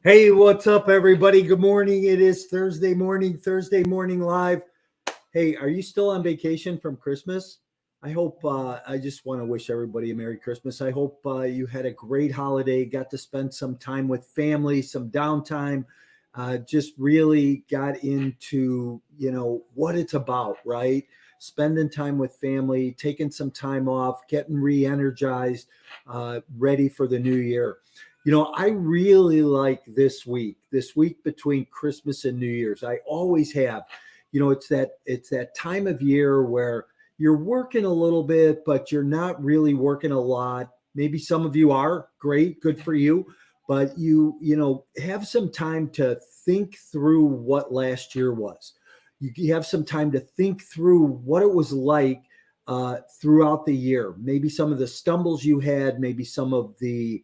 Hey, what's up, everybody? Good morning. It is Thursday morning live. Hey, are you still on vacation from Christmas? I hope, I just want to wish everybody a Merry Christmas. I hope you had a great holiday, got to spend some time with family, some downtime, just really got into, what it's about, right? Spending time with family, taking some time off, getting re energized, ready for the new year. I really like this week between Christmas and New Year's. I always have. It's that time of year where you're working a little bit, but you're not really working a lot. Maybe some of you are. Great, good for you. But you have some time to think through what last year was. You have some time to think through what it was like throughout the year. Maybe some of the stumbles you had, maybe some of the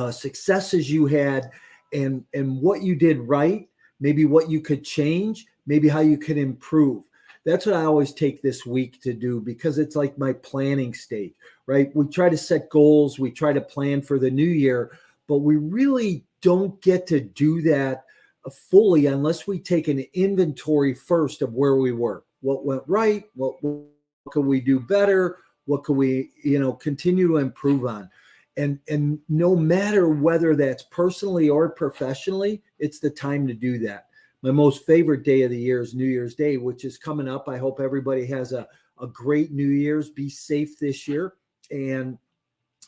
successes you had, and what you did right, maybe what you could change, maybe how you could improve. That's what I always take this week to do, because it's like my planning stage, right? We try to set goals, we try to plan for the new year, but we really don't get to do that fully unless we take an inventory first of where we were, what went right, what could we do better, what could we continue to improve on. And no matter whether that's personally or professionally, it's the time to do that. My most favorite day of the year is New Year's Day, which is coming up. I hope everybody has a great New Year's. Be safe this year. And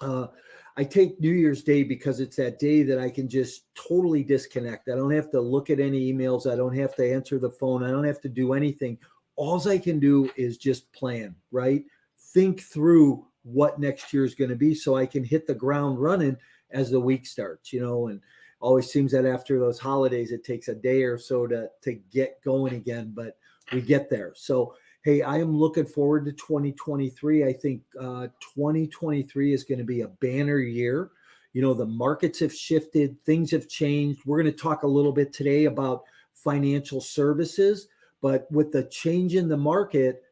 I take New Year's Day because it's that day that I can just totally disconnect. I don't have to look at any emails. I don't have to answer the phone. I don't have to do anything. All I can do is just plan, right? Think through what next year is going to be so I can hit the ground running as the week starts, and always seems that after those holidays, it takes a day or so to get going again, but we get there. So, hey, I am looking forward to 2023. I think 2023 is going to be a banner year. The markets have shifted, things have changed. We're going to talk a little bit today about financial services, but with the change in the market,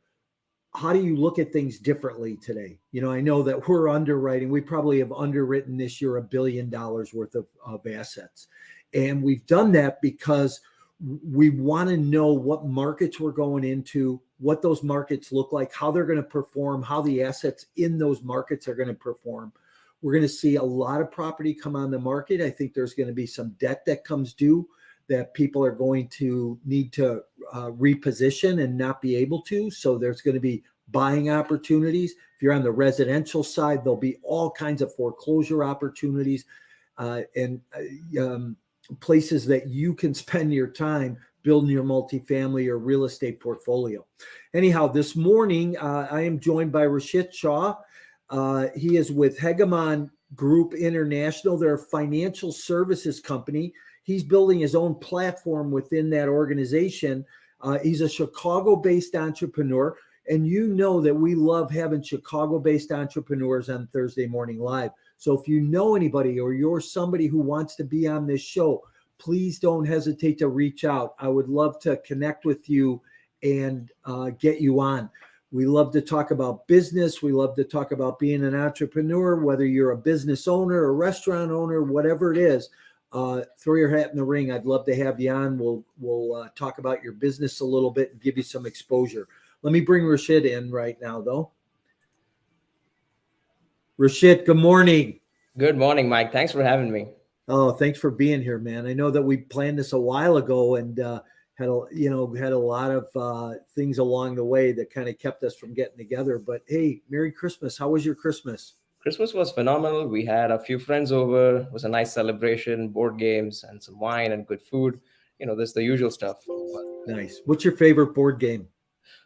how do you look at things differently today? I know that we're underwriting. We probably have underwritten this year $1 billion worth of assets. And we've done that because we want to know what markets we're going into, what those markets look like, how they're going to perform, how the assets in those markets are going to perform. We're going to see a lot of property come on the market. I think there's going to be some debt that comes due that people are going to need to reposition and not be able to. So there's going to be buying opportunities. If you're on the residential side, there'll be all kinds of foreclosure opportunities and places that you can spend your time building your multifamily or real estate portfolio. Anyhow, this morning, I am joined by Rishit Shah. He is with Hegemon Group International. They're a financial services company. He's building his own platform within that organization. He's a Chicago-based entrepreneur, and you know that we love having Chicago-based entrepreneurs on Thursday Morning Live. So if you know anybody or you're somebody who wants to be on this show, please don't hesitate to reach out. I would love to connect with you and get you on. We love to talk about business. We love to talk about being an entrepreneur, whether you're a business owner, a restaurant owner, whatever it is. Throw your hat in the ring. I'd love to have you on. We'll talk about your business a little bit and give you some exposure. Let me bring Rishit in right now, though. Rishit, good morning. Good morning, Mike. Thanks for having me. Oh, thanks for being here, man. I know that we planned this a while ago and had a lot of things along the way that kind of kept us from getting together. But hey, Merry Christmas. How was your Christmas? Christmas was phenomenal. We had a few friends over. It was a nice celebration, board games and some wine and good food. There's the usual stuff. Nice. What's your favorite board game?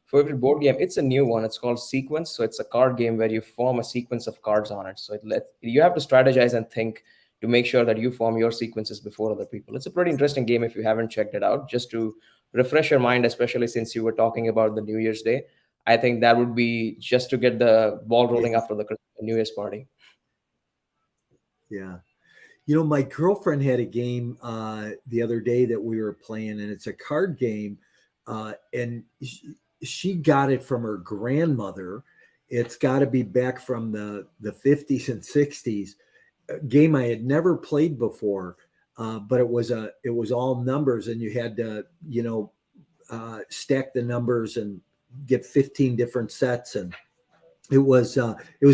Favorite board game? It's a new one. It's called Sequence. So it's a card game where you form a sequence of cards on it. So you have to strategize and think to make sure that you form your sequences before other people. It's a pretty interesting game if you haven't checked it out, just to refresh your mind, especially since you were talking about the New Year's Day. I think that would be just to get the ball rolling after the New Year's party. Yeah. My girlfriend had a game the other day that we were playing, and it's a card game. And she got it from her grandmother. It's got to be back from the 50s and 60s. A game I had never played before. but it was all numbers, and you had to stack the numbers and get 15 different sets, and it was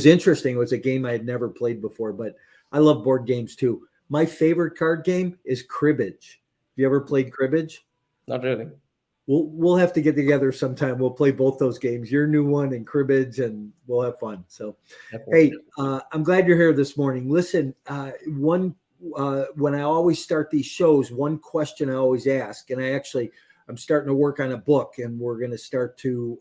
interesting. It was a game I had never played before, but I love board games too. My favorite card game is cribbage. Have you ever played cribbage? Not really. We'll have to get together sometime. We'll play both those games, your new one and cribbage, and we'll have fun. So, hey, Definitely. I'm glad you're here this morning. Listen, one when I always start these shows, one question I always ask, and I'm starting to work on a book, and we're going to start to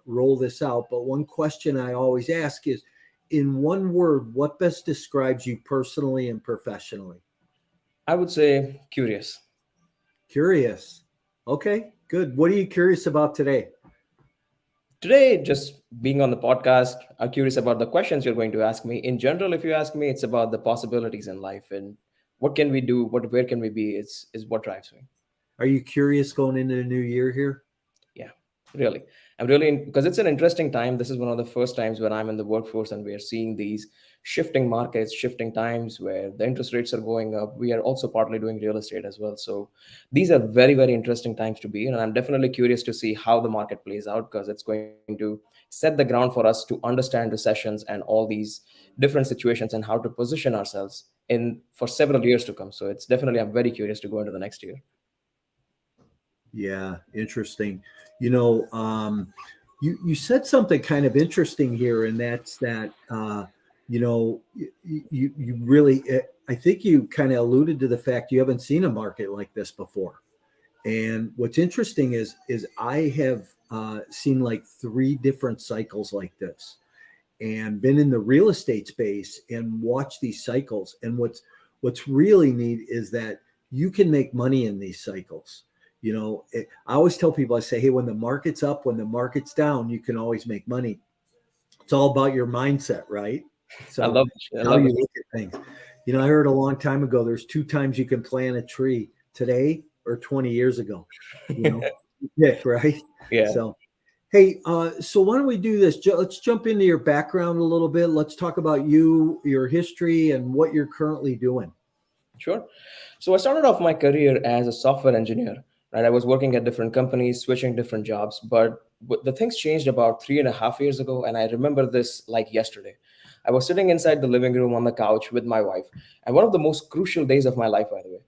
roll this out. But one question I always ask is, in one word, what best describes you personally and professionally? I would say curious. Curious. Okay, good. What are you curious about today? Today, just being on the podcast, I'm curious about the questions you're going to ask me. In general, if you ask me, it's about the possibilities in life and what can we do, where can we be, is what drives me. Are you curious going into the new year here? Yeah, really. I'm really because it's an interesting time. This is one of the first times when I'm in the workforce and we are seeing these shifting markets, shifting times where the interest rates are going up. We are also partly doing real estate as well. So these are very, very interesting times to be in. And I'm definitely curious to see how the market plays out because it's going to set the ground for us to understand recessions and all these different situations and how to position ourselves in for several years to come. So it's definitely, I'm very curious to go into the next year. Yeah, interesting. You know, you said something kind of interesting here, and that's that you really I think you kind of alluded to the fact you haven't seen a market like this before. And what's interesting is I have seen like three different cycles like this, and been in the real estate space and watched these cycles. And what's really neat is that you can make money in these cycles. I always tell people, I say, hey, when the market's up, when the market's down, you can always make money. It's all about your mindset, right? I So love it. I how love you it. look at things. I heard a long time ago, there's two times you can plant a tree, today or 20 years ago. You know, pick, right? Yeah. So hey, so why don't we do this? Let's jump into your background a little bit. Let's talk about you, your history, and what you're currently doing. Sure. So I started off my career as a software engineer, right? I was working at different companies, switching different jobs, but the things changed about 3.5 years ago, and I remember this like yesterday. I was sitting inside the living room on the couch with my wife, and one of the most crucial days of my life, by the way.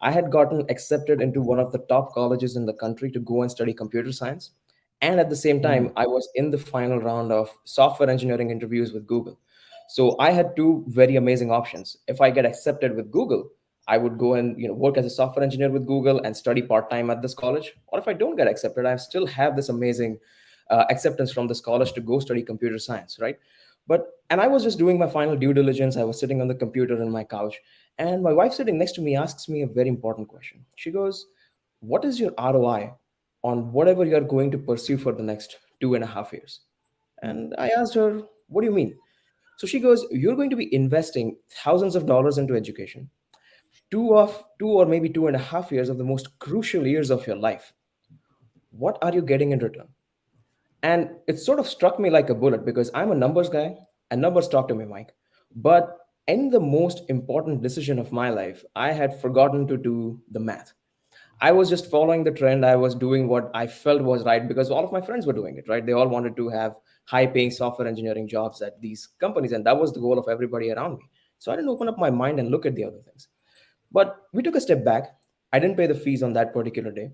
I had gotten accepted into one of the top colleges in the country to go and study computer science. And at the same Mm, time, I was in the final round of software engineering interviews with Google. So I had two very amazing options. If I get accepted with Google, I would go and work as a software engineer with Google and study part time at this college. Or if I don't get accepted, I still have this amazing acceptance from this college to go study computer science, right? And I was just doing my final due diligence. I was sitting on the computer in my couch, and my wife sitting next to me asks me a very important question. She goes, "What is your ROI on whatever you're going to pursue for the next 2.5 years?" mm, And I asked her, "What do you mean?" So she goes, "You're going to be investing thousands of dollars into education, two or maybe 2.5 years of the most crucial years of your life. What are you getting in return?" And it sort of struck me like a bullet because I'm a numbers guy and numbers talk to me, Mike. But in the most important decision of my life, I had forgotten to do the math. I was just following the trend. I was doing what I felt was right because all of my friends were doing it, right? They all wanted to have high paying software engineering jobs at these companies. And that was the goal of everybody around me. So I didn't open up my mind and look at the other things. But we took a step back. I didn't pay the fees on that particular day.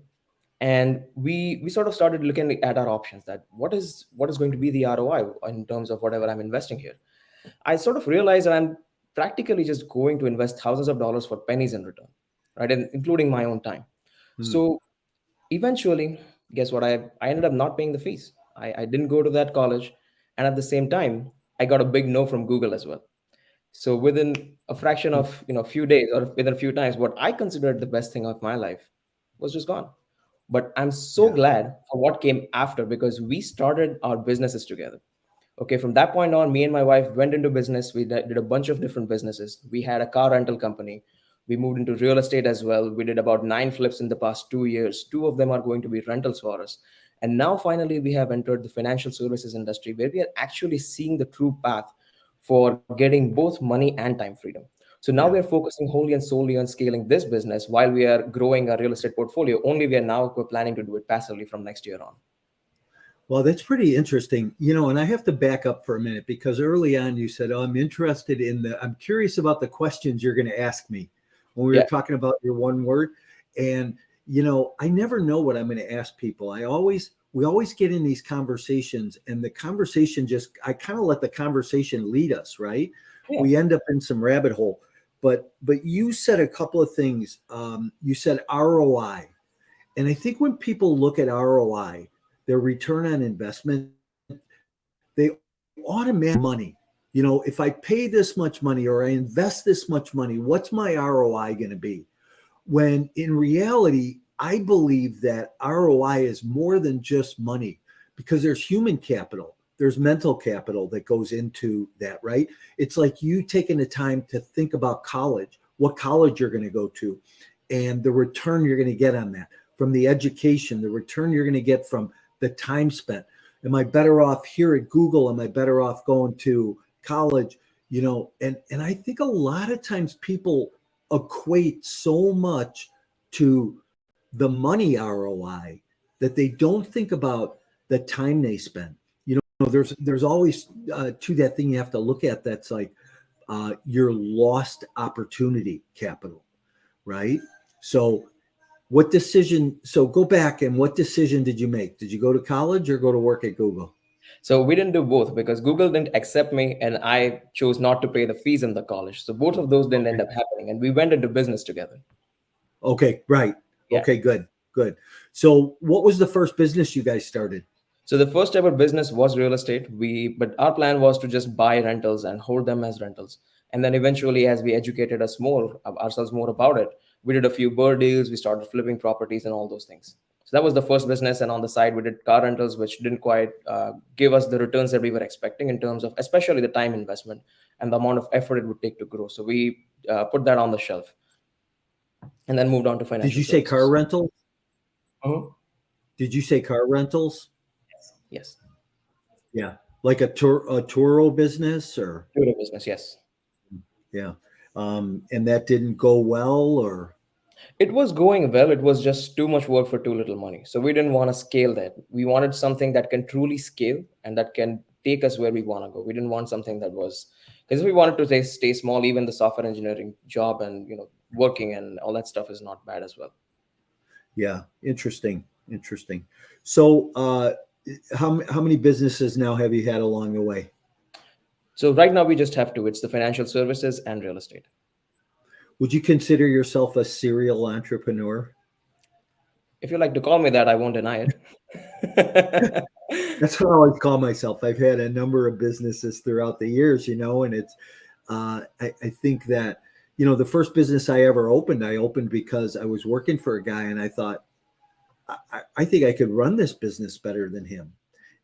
And we sort of started looking at our options that what is going to be the ROI in terms of whatever I'm investing here. I sort of realized that I'm practically just going to invest thousands of dollars for pennies in return, right? And including my own time. mm. So eventually, guess what? I ended up not paying the fees. I didn't go to that college. And at the same time, I got a big no from Google as well. So within a fraction of few days or within a few times, what I considered the best thing of my life was just gone. But I'm so Yeah. glad for what came after because we started our businesses together. Okay, from that point on, me and my wife went into business. We did a bunch of different businesses. We had a car rental company. We moved into real estate as well. We did about 9 flips in the past 2 years. Two of them are going to be rentals for us. And now finally, we have entered the financial services industry where we are actually seeing the true path for getting both money and time freedom. So now we Yeah. are focusing wholly and solely on scaling this business while we are growing our real estate portfolio. Only we're planning to do it passively from next year on. Well, that's pretty interesting. And I have to back up for a minute because early on you said, "Oh, I'm curious about the questions you're going to ask me when we were Yeah. talking about your one word." And, I never know what I'm going to ask people. We always get in these conversations and the conversation I kind of let the conversation lead us, right? Yeah. We end up in some rabbit hole. But you said a couple of things. You said ROI. And I think when people look at ROI, their return on investment, they automatically money. If I pay this much money or I invest this much money, what's my ROI going to be? When in reality, I believe that ROI is more than just money because there's human capital, there's mental capital that goes into that, right? It's like you taking the time to think about college, what college you're going to go to, and the return you're going to get on that from the education, the return you're going to get from the time spent. Am I better off here at Google? Am I better off going to college? And I think a lot of times people equate so much to the money ROI that they don't think about the time they spend. There's always to that thing you have to look at that's like your lost opportunity capital, right? So so go back and what decision did you make? Did you go to college or go to work at Google? So we didn't do both because Google didn't accept me and I chose not to pay the fees in the college. So both of those didn't end Okay. up happening. And we went into business together. Okay, right. Yeah. Okay, good. Good. So what was the first business you guys started? So the first ever business was real estate. But our plan was to just buy rentals and hold them as rentals. And then eventually, as we educated ourselves more about it, we did a few bird deals. We started flipping properties and all those things. So that was the first business. And on the side, we did car rentals, which didn't quite give us the returns that we were expecting in terms of, especially the time investment and the amount of effort it would take to grow. So we put that on the shelf and then moved on to Did financial you say car services. rentals? Mhm. Did you say car rentals? Yes. Yeah. Like a Turo business or Pure business, yes. yeah. And that didn't go well or It was going well. It was just too much work for too little money. So we didn't want to scale that. We wanted something that can truly scale and that can take us where we want to go. We didn't want something that was because if we wanted to stay small, even the software engineering job and working and all that stuff is not bad as well. yeah, interesting. Interesting. So how many businesses now have you had along the way? So right now we just have two. It's the financial services and real estate. Would you consider yourself a serial entrepreneur? If you like to call me that, I won't deny it. That's what I always call myself. I've had a number of businesses throughout the years, and it's I think that the first business I opened because I was working for a guy and I thought I think I could run this business better than him.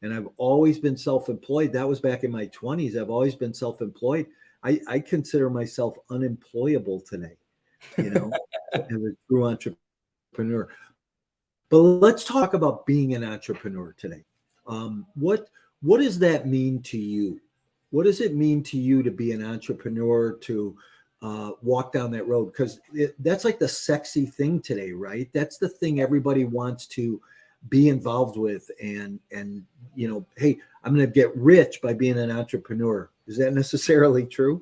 And I've always been self-employed. That was back in my 20s. I've always been self-employed. I consider myself unemployable today, as a true entrepreneur. But let's talk about being an entrepreneur today. What does that mean to you? What does it mean to you to be an entrepreneur, to walk down that road? Because that's like the sexy thing today, right? That's the thing everybody wants to be involved with. And hey, I'm going to get rich by being an entrepreneur. Is that necessarily true?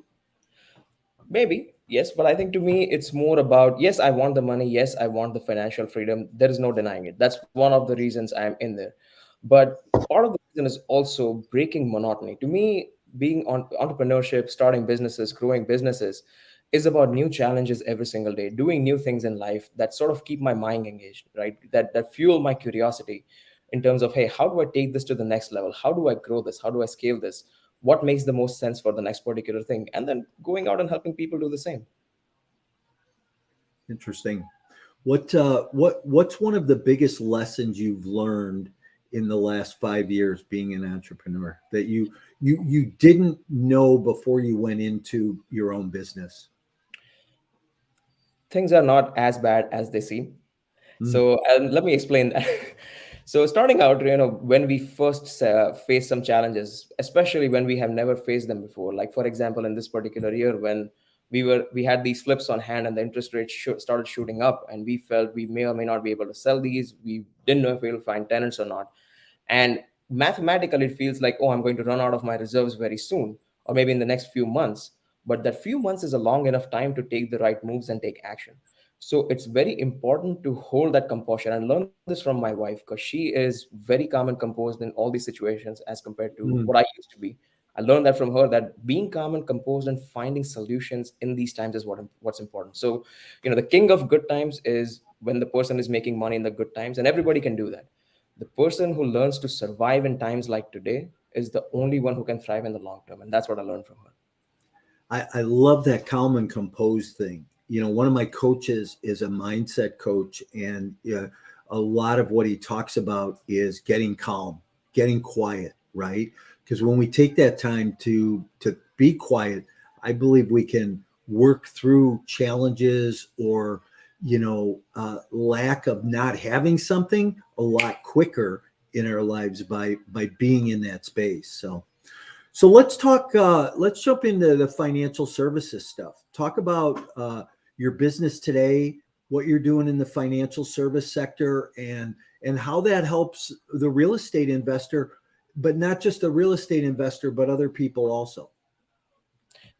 Maybe, yes, but I think to me, it's more about yes, I want the money. Yes, I want the financial freedom. There is no denying it. That's one of the reasons I'm in there. But part of the reason is also breaking monotony. To me, being on entrepreneurship, starting businesses, growing businesses is about new challenges every single day, doing new things in life that sort of keep my mind engaged, right? That fuel my curiosity in terms of, hey, how do I take this to the next level? How do I grow this? How do I scale this? What makes the most sense for the next particular thing? And then going out and helping people do the same. Interesting. What's one of the biggest lessons you've learned in the last 5 years being an entrepreneur that you didn't know before you went into your own business? Things are not as bad as they seem. Mm, So let me explain that. So starting out, when we first face some challenges, especially when we have never faced them before, like for example, in this particular year when We had these flips on hand, and the interest rate started shooting up, and we felt we may or may not be able to sell these. We didn't know if we will find tenants or not. And mathematically, it feels like, oh, I'm going to run out of my reserves very soon, or maybe in the next few months. But that few months is a long enough time to take the right moves and take action. So it's very important to hold that composure. And learn this from my wife, because she is very calm and composed in all these situations as compared to Mm. what I used to be. I learned that from her, that being calm and composed and finding solutions in these times is what's important. So, the king of good times is when the person is making money in the good times, and everybody can do that. The person who learns to survive in times like today is the only one who can thrive in the long term, and that's what I learned from her. I love that calm and composed thing. One of my coaches is a mindset coach, and a lot of what he talks about is getting calm, getting quiet, right? Because when we take that time to be quiet, I believe we can work through challenges or lack of not having something a lot quicker in our lives by being in that space. So let's talk. Let's jump into the financial services stuff. Talk about your business today, what you're doing in the financial service sector, and how that helps the real estate investor, but not just the real estate investor, but other people also.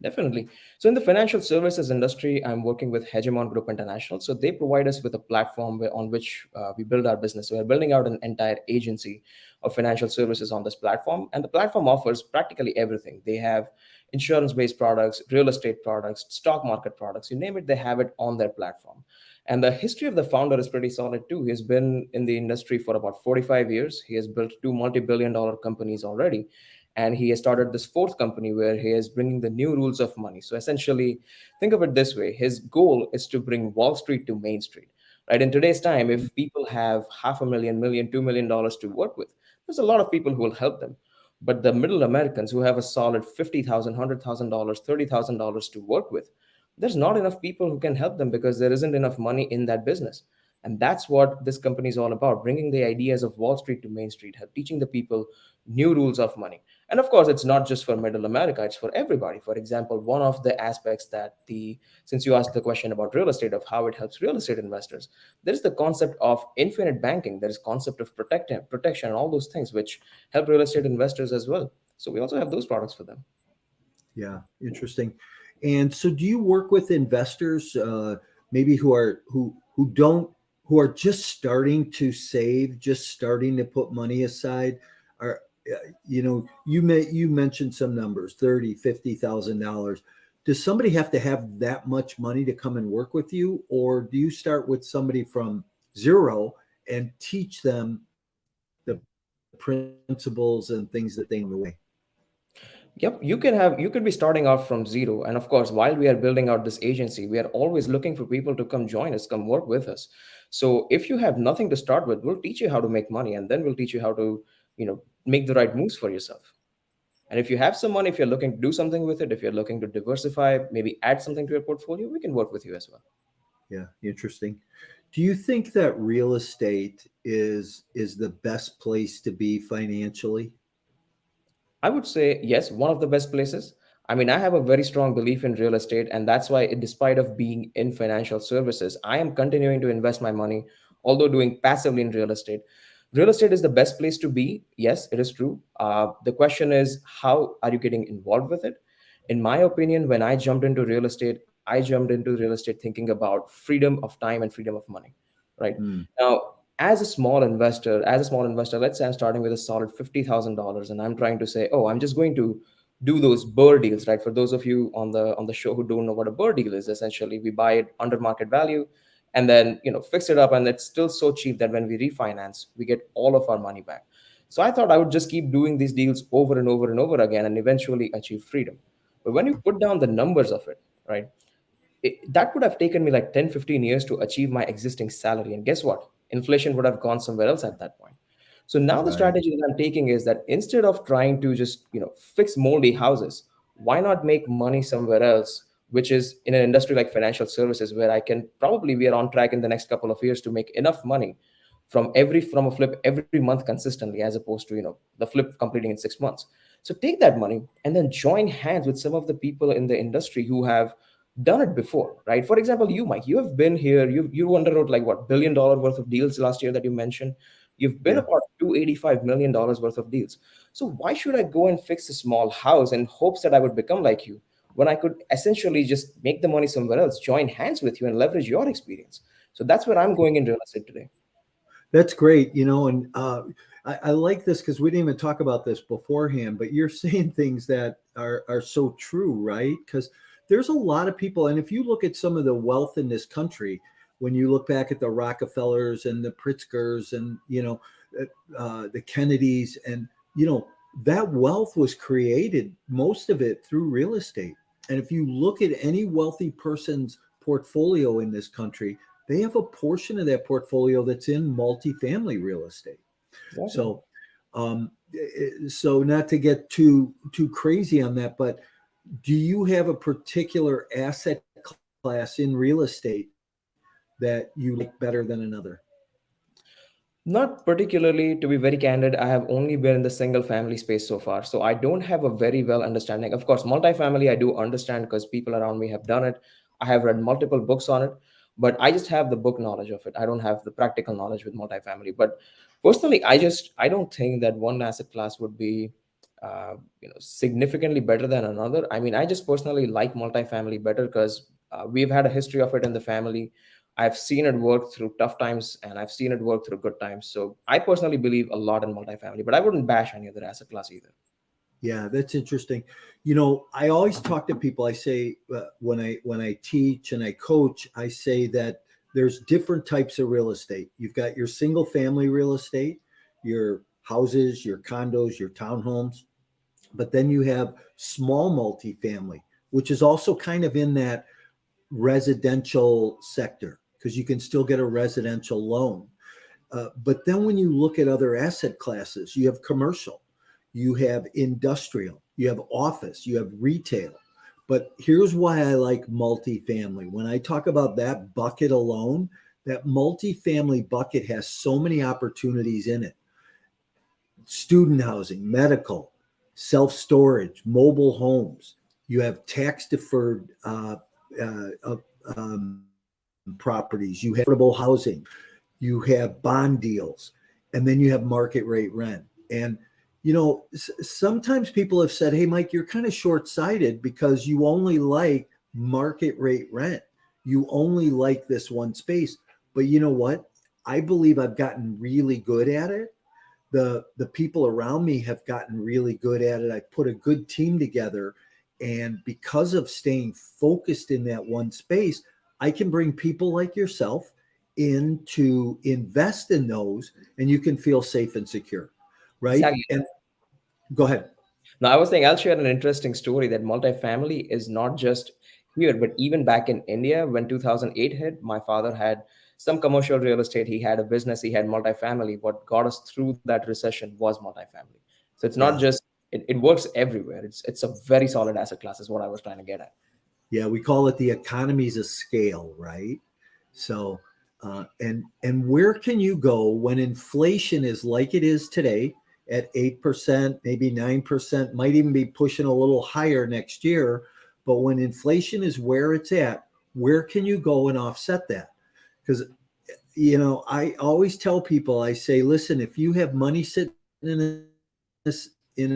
Definitely. So in the financial services industry, I'm working with Hegemon Group International. So they provide us with a platform on which we build our business. So we're building out an entire agency of financial services on this platform, and the platform offers practically everything. They have insurance-based products, real estate products, stock market products, you name it, they have it on their platform. And the history of the founder is pretty solid too. He's been in the industry for about 45 years. He has built two multi-billion-dollar companies already, and he has started this fourth company where he is bringing the new rules of money. So essentially, think of it this way: his goal is to bring Wall Street to Main Street. Right, in today's time, if people have half a million, million, $2 million to work with, there's a lot of people who will help them. But the middle Americans who have a solid 50,000, $100,000, $30,000 to work with, there's not enough people who can help them because there isn't enough money in that business. And that's what this company is all about: bringing the ideas of Wall Street to Main Street, teaching the people new rules of money. And of course, it's not just for middle America, it's for everybody. For example, one of the aspects that since you asked the question about real estate, of how it helps real estate investors, there is the concept of infinite banking. There is concept of protection and all those things which help real estate investors as well. So we also have those products for them. Yeah, interesting. And so, do you work with investors, maybe who don't who are just starting to save, just starting to put money aside? Are you mentioned some numbers, 30, $50,000. Does somebody have to have that much money to come and work with you, or do you start with somebody from zero and teach them the principles and things that they need along the way? Yep, you could be starting out from zero. And of course, while we are building out this agency, we are always looking for people to come join us, come work with us. So if you have nothing to start with, we'll teach you how to make money, and then we'll teach you how to, make the right moves for yourself. And if you have some money, if you're looking to do something with it, if you're looking to diversify, maybe add something to your portfolio, we can work with you as well. Yeah, interesting. Do you think that real estate is the best place to be financially? I would say yes, one of the best places. I mean, I have a very strong belief in real estate, and that's why, despite of being in financial services, I am continuing to invest my money, although doing passively in real estate. Real estate is the best place to be. Yes, it is true. The question is, how are you getting involved with it? In my opinion, when I jumped into real estate, I jumped into real estate thinking about freedom of time and freedom of money. Right Hmm. now, as a small investor, let's say I'm starting with a solid $50,000, and I'm trying to say, oh, I'm just going to do those BRR deals, right? For those of you on the show who don't know what a BRR deal is, essentially we buy it under market value, and then fix it up, and it's still so cheap that when we refinance, we get all of our money back. So I thought I would just keep doing these deals over and over and over again, and eventually achieve freedom. But when you put down the numbers of it, right, that would have taken me like 10, 15 years to achieve my existing salary. And guess what? Inflation would have gone somewhere else at that point. So now the Right. strategy that I'm taking is that instead of trying to just, fix moldy houses, why not make money somewhere else, which is in an industry like financial services, where I can probably be on track in the next couple of years to make enough money from a flip every month consistently, as opposed to, the flip completing in 6 months. So take that money and then join hands with some of the people in the industry who have done it before, right? For example, you, Mike, you have been here. You underwrote like what $1 billion worth of deals last year that you mentioned. You've been Yeah. about $285 million worth of deals. So why should I go and fix a small house in hopes that I would become like you when I could essentially just make the money somewhere else, join hands with you, and leverage your experience? So that's where I'm going in real estate today. That's great, and I like this because we didn't even talk about this beforehand. But you're saying things that are so true, right? Because there's a lot of people, and if you look at some of the wealth in this country, when you look back at the Rockefellers and the Pritzkers and the Kennedys, and that wealth was created, most of it through real estate. And if you look at any wealthy person's portfolio in this country, they have a portion of that portfolio that's in multifamily real estate. Exactly. So, so not to get too crazy on that, but do you have a particular asset class in real estate that you like better than another? Not particularly, to be very candid. I have only been in the single family space so far. So I don't have a very well understanding. Of course, multifamily, I do understand because people around me have done it. I have read multiple books on it, but I just have the book knowledge of it. I don't have the practical knowledge with multifamily. But personally, I don't think that one asset class would be, significantly better than another. I mean, I just personally like multifamily better because we've had a history of it in the family. I've seen it work through tough times and I've seen it work through good times. So I personally believe a lot in multifamily, but I wouldn't bash any other asset class either. Yeah, that's interesting. I always talk to people. I say when I teach and I coach, I say that there's different types of real estate. You've got your single family real estate, your houses, your condos, your townhomes, but then you have small multifamily, which is also kind of in that residential sector because you can still get a residential loan. But then when you look at other asset classes, you have commercial, you have industrial, you have office, you have retail. But here's why I like multifamily. When I talk about that bucket alone, that multifamily bucket has so many opportunities in it: student housing, medical, self storage, mobile homes. You have tax deferred uh, properties, you have affordable housing, you have bond deals, and then you have market rate rent. And sometimes people have said, "Hey, Mike, you're kind of short-sighted because you only like market rate rent. You only like this one space." But you know what? I believe I've gotten really good at it. The people around me have gotten really good at it. I put a good team together, and because of staying focused in that one space, I can bring people like yourself in to invest in those, and you can feel safe and secure, right? Exactly. And go ahead. Now, I was saying I'll share an interesting story that multifamily is not just here, but even back in India when 2008 hit, my father had some commercial real estate. He had a business, he had multifamily. What got us through that recession was multifamily. So it's not Yeah. just, it works everywhere. It's a very solid asset class, is what I was trying to get at. Yeah, we call it the economies of scale, right? So, and where can you go when inflation is like it is today at 8%, maybe 9%, might even be pushing a little higher next year. But when inflation is where it's at, where can you go and offset that? Because I always tell people, I say, listen, if you have money sitting in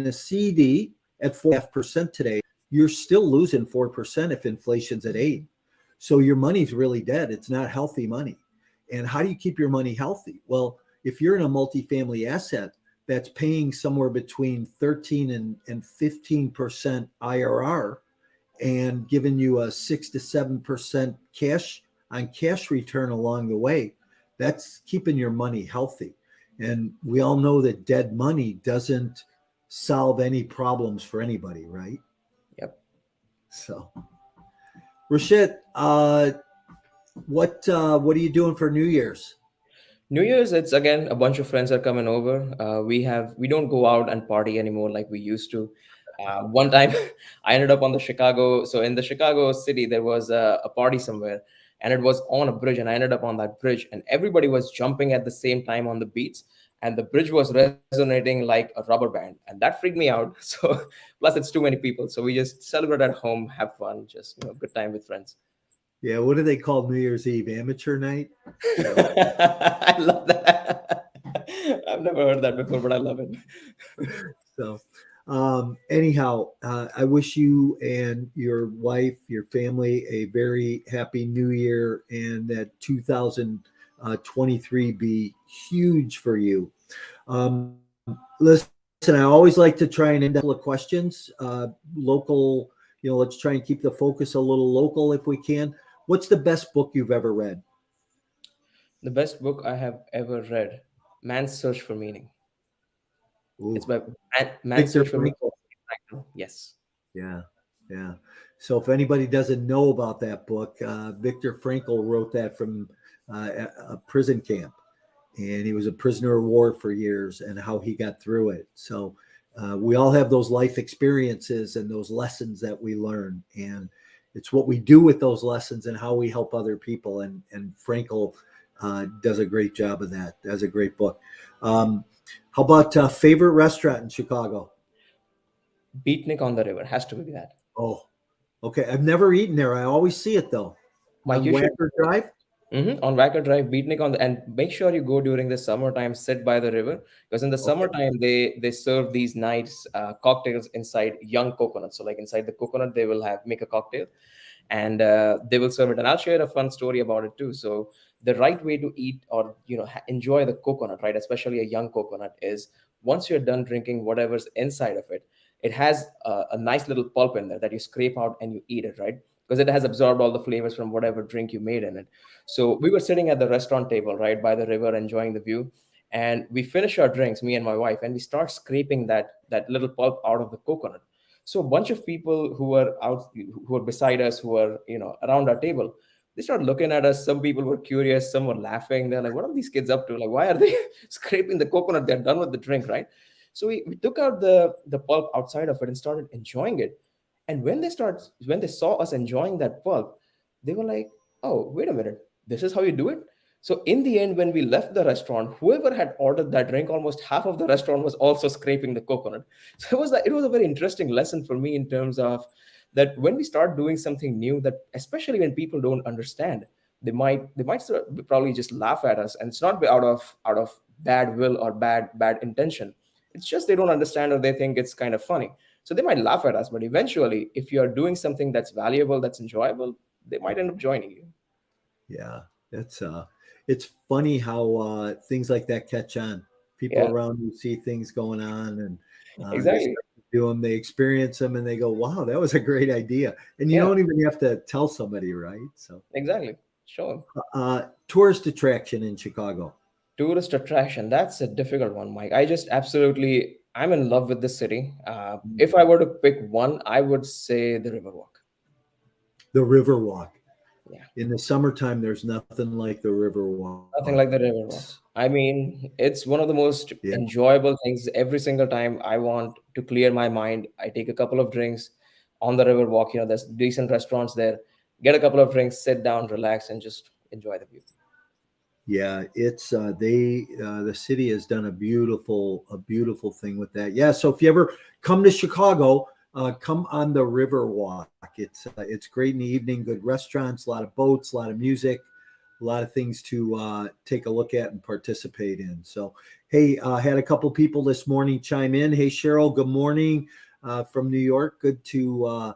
a CD at 4.5% today, you're still losing 4% if inflation's at 8. So your money's really dead. It's not healthy money. And how do you keep your money healthy? Well, if you're in a multifamily asset that's paying somewhere between 13 and 15% IRR and giving you a 6 to 7% cash return along the way, that's keeping your money healthy. And we all know that dead money doesn't solve any problems for anybody, right? Yep. So, Rishit, what are you doing for New Year's? New Year's, it's again a bunch of friends are coming over. We don't go out and party anymore like we used to. One time, I ended up on the Chicago. So in the Chicago city, there was a party somewhere, and it was on a bridge, and I ended up on that bridge, and everybody was jumping at the same time on the beats. and the bridge was resonating like a rubber band, and that freaked me out. So plus it's too many people, so we just celebrate at home, have fun, just good time with friends. Yeah, what do they call New Year's Eve? Amateur night. So, I love that. I've never heard that before, but I love it. so anyhow, I wish you and your wife, your family, a very happy New Year, and that 2023 be huge for you. Listen, I always like to try and end up with a couple of questions. Local, let's try and keep the focus a little local if we can. What's the best book you've ever read? The best book I have ever read, Man's Search for Meaning. It's Ooh, by Man's Victor Search for Meaning. Frankl. Yes. Yeah, yeah. So if anybody doesn't know about that book, Victor Frankl wrote that from a prison camp, and he was a prisoner of war for years, and how he got through it. So we all have those life experiences and those lessons that we learn, and it's what we do with those lessons and how we help other people. And Frankl does a great job of that. That's a great book. Um, how about favorite restaurant in Chicago? Beatnik on the River has to be that. Oh, okay. I've never eaten there. I always see it though Mike, on you should. Wacker Drive. On Wacker Drive, Beatnik on the, and make sure you go during the summertime, sit by the river, because in the Okay. summertime they serve these nice cocktails inside young coconuts. So like inside the coconut, they will have make a cocktail, and they will serve it. And I'll share a fun story about it too. So the right way to eat or enjoy the coconut, right, especially a young coconut, is once you're done drinking whatever's inside of it, it has a nice little pulp in there that you scrape out and you eat it, right? Because it has absorbed all the flavors from whatever drink you made in it. So we were sitting at the restaurant table, right, by the river, enjoying the view, and we finish our drinks, me and my wife, and we start scraping that little pulp out of the coconut. So a bunch of people who were beside us, who were around our table, they started looking at us. Some people were curious, some were laughing. They're like, "What are these kids up to? Like, why are they scraping the coconut? They're done with the drink, right?" So we took out the pulp outside of it and started enjoying it. And when they saw us enjoying that pulp, they were like, "Oh, wait a minute, this is how you do it." So in the end, when we left the restaurant, whoever had ordered that drink, almost half of the restaurant was also scraping the coconut. So it was a very interesting lesson for me in terms of that when we start doing something new, that especially when people don't understand, they might probably just laugh at us, and it's not out of bad will or bad intention. It's just they don't understand, or they think it's kind of funny. So they might laugh at us, but eventually, if you're doing something that's valuable, that's enjoyable, they might end up joining you. Yeah, that's it's funny how things like that catch on. People Yeah, around you see things going on, and they exactly. start to do them. They experience them, and they go, "Wow, that was a great idea." And you Yeah, don't even have to tell somebody, right? So, exactly. Sure. tourist attraction in Chicago. Tourist attraction. That's a difficult one, Mike. I'm in love with this city. Mm. If I were to pick one, I would say the Riverwalk. The Riverwalk. Yeah. In the summertime, there's nothing like the Riverwalk. Nothing like the It's Riverwalk. I mean, it's one of the most yeah, enjoyable things. Every single time I want to clear my mind, I take a couple of drinks on the Riverwalk. There's decent restaurants there. Get a couple of drinks, sit down, relax, and just enjoy the view. yeah. It's the city has done a beautiful thing with that. Yeah. So if you ever come to Chicago, come on the Riverwalk. It's great in the evening. Good restaurants, a lot of boats, a lot of music, a lot of things to take a look at and participate in. So, hey, had a couple people this morning chime in. Hey, Cheryl, good morning from New York. Good to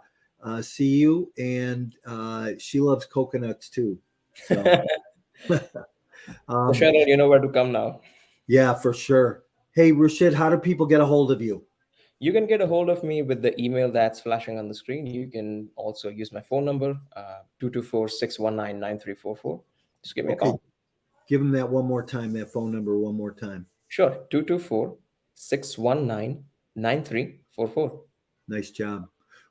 see you. And she loves coconuts too. So, So, um, Sharon, you know where to come now. yeah, for sure. Hey, Rishit, how do people get a hold of you? You can get a hold of me with the email that's flashing on the screen. You can also use my phone number, 224 Just give me a Okay, call. give them that one more time, that phone number one more time. Sure, 224-619-9344. Nice job.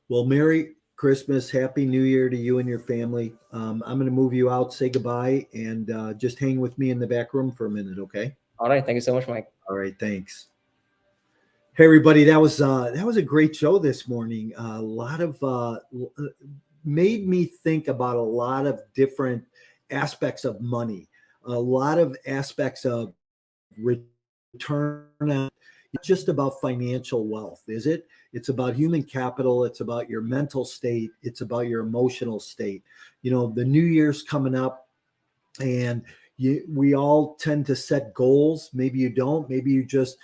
Well, Merry Christmas, Happy New Year to you and your family. I'm going to move you out, say goodbye, and just hang with me in the back room for a minute, okay? All right. Thank you so much, Mike. All right, thanks. Hey, everybody, that was a great show this morning. A lot of made me think about a lot of different aspects of money, a lot of aspects of retirement turn out. It's just about financial wealth, is it? It's about human capital. It's about your mental state. It's about your emotional state. The new year's coming up, and we all tend to set goals. Maybe you don't. Maybe you just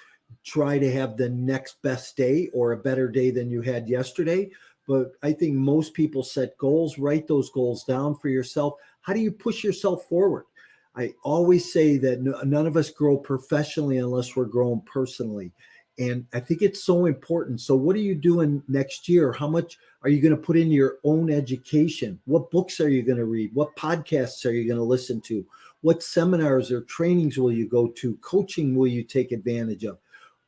try to have the next best day or a better day than you had yesterday. But I think most people set goals, write those goals down for yourself. How do you push yourself forward? I always say that none of us grow professionally unless we're growing personally. And I think it's so important. So, what are you doing next year? How much are you going to put in your own education? What books are you going to read? What podcasts are you going to listen to? What seminars or trainings will you go to? Coaching will you take advantage of?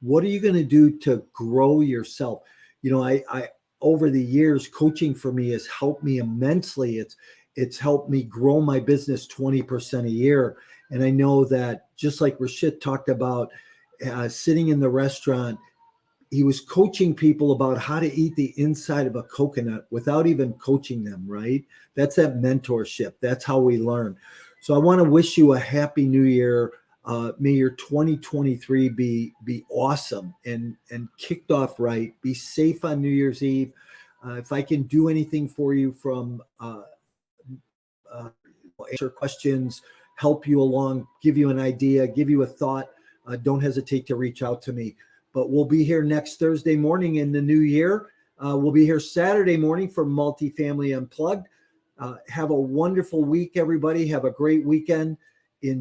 What are you going to do to grow yourself? I over the years, coaching for me has helped me immensely. It's helped me grow my business 20% a year. And I know that, just like Rishit talked about, sitting in the restaurant, he was coaching people about how to eat the inside of a coconut without even coaching them, right? That's that mentorship. That's how we learn. So I want to wish you a happy new year. May your 2023 be awesome and kicked off right. Be safe on New Year's Eve. If I can do anything for you from answer questions, help you along, give you an idea, give you a thought, don't hesitate to reach out to me. But we'll be here next Thursday morning in the new year. We'll be here Saturday morning for Multifamily Unplugged. Have a wonderful week, everybody. Have a great weekend.